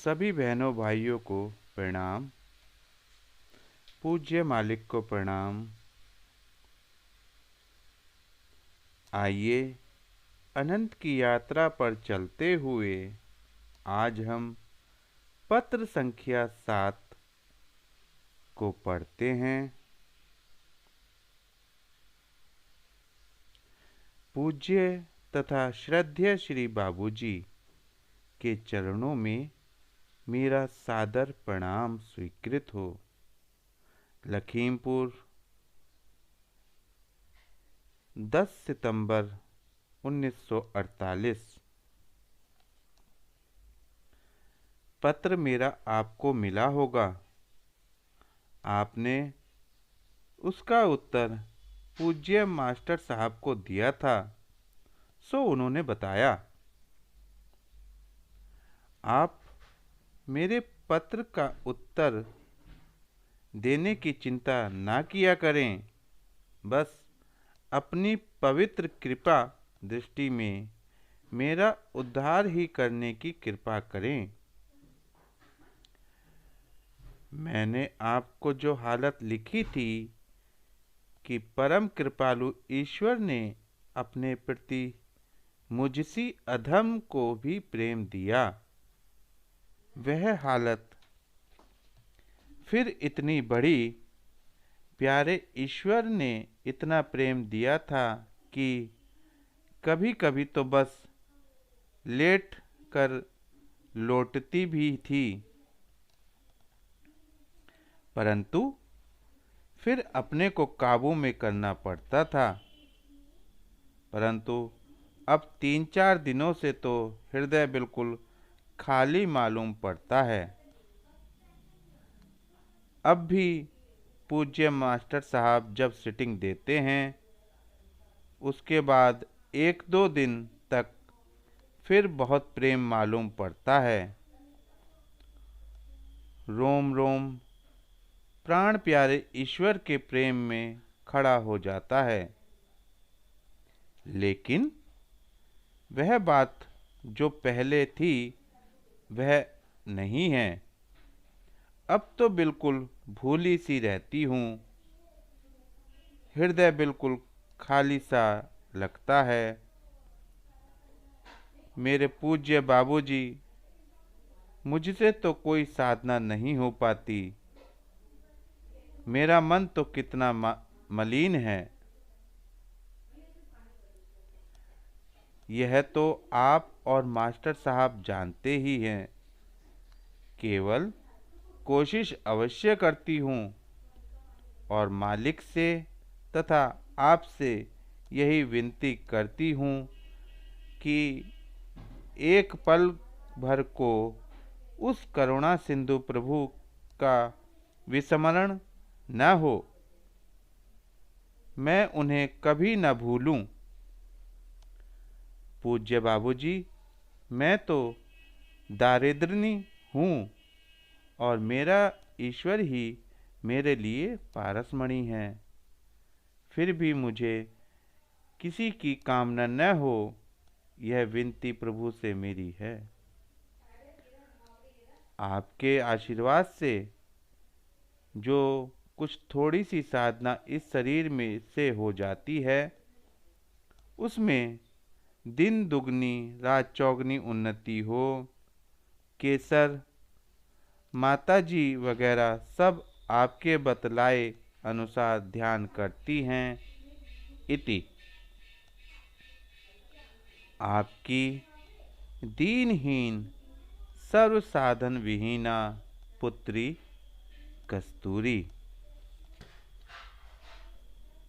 सभी बहनों भाइयों को प्रणाम। पूज्य मालिक को प्रणाम। आइए अनंत की यात्रा पर चलते हुए आज हम पत्र संख्या 7 को पढ़ते हैं। पूज्य तथा श्रद्धेय श्री बाबूजी के चरणों में मेरा सादर प्रणाम स्वीकृत हो। लखीमपुर 10 सितंबर 1948। पत्र मेरा आपको मिला होगा। आपने उसका उत्तर पूज्य मास्टर साहब को दिया था, सो उन्होंने बताया। आप मेरे पत्र का उत्तर देने की चिंता ना किया करें, बस अपनी पवित्र कृपा दृष्टि में मेरा उद्धार ही करने की कृपा करें। मैंने आपको जो हालत लिखी थी कि परम कृपालु ईश्वर ने अपने प्रति मुझसी अधम को भी प्रेम दिया, वह हालत फिर इतनी बड़ी। प्यारे ईश्वर ने इतना प्रेम दिया था कि कभी कभी तो बस लेट कर लौटती भी थी, परंतु फिर अपने को काबू में करना पड़ता था। परंतु अब 3-4 दिनों से तो हृदय बिल्कुल खाली मालूम पड़ता है। अब भी पूज्य मास्टर साहब जब सिटिंग देते हैं, उसके बाद 1-2 दिन तक फिर बहुत प्रेम मालूम पड़ता है। रोम रोम प्राण प्यारे ईश्वर के प्रेम में खड़ा हो जाता है। लेकिन वह बात जो पहले थी वह नहीं है। अब तो बिल्कुल भूली सी रहती हूँ। हृदय बिल्कुल खाली सा लगता है। मेरे पूज्य बाबूजी, मुझसे तो कोई साधना नहीं हो पाती। मेरा मन तो कितना मलिन है। यह तो आप और मास्टर साहब जानते ही हैं। केवल कोशिश अवश्य करती हूँ और मालिक से तथा आपसे यही विनती करती हूँ कि एक पल भर को उस करुणा सिंधु प्रभु का विस्मरण न हो। मैं उन्हें कभी न भूलूं। पूज्य बाबूजी, मैं तो दारिद्र्यनी हूँ और मेरा ईश्वर ही मेरे लिए पारसमणि है। फिर भी मुझे किसी की कामना न हो, यह विनती प्रभु से मेरी है। आपके आशीर्वाद से जो कुछ थोड़ी सी साधना इस शरीर में से हो जाती है, उसमें दिन दुगनी रात चौगनी उन्नति हो। केसर माताजी वगैरह सब आपके बतलाए अनुसार ध्यान करती हैं। इति आपकी दीनहीन सर्व साधन विहीना पुत्री कस्तूरी।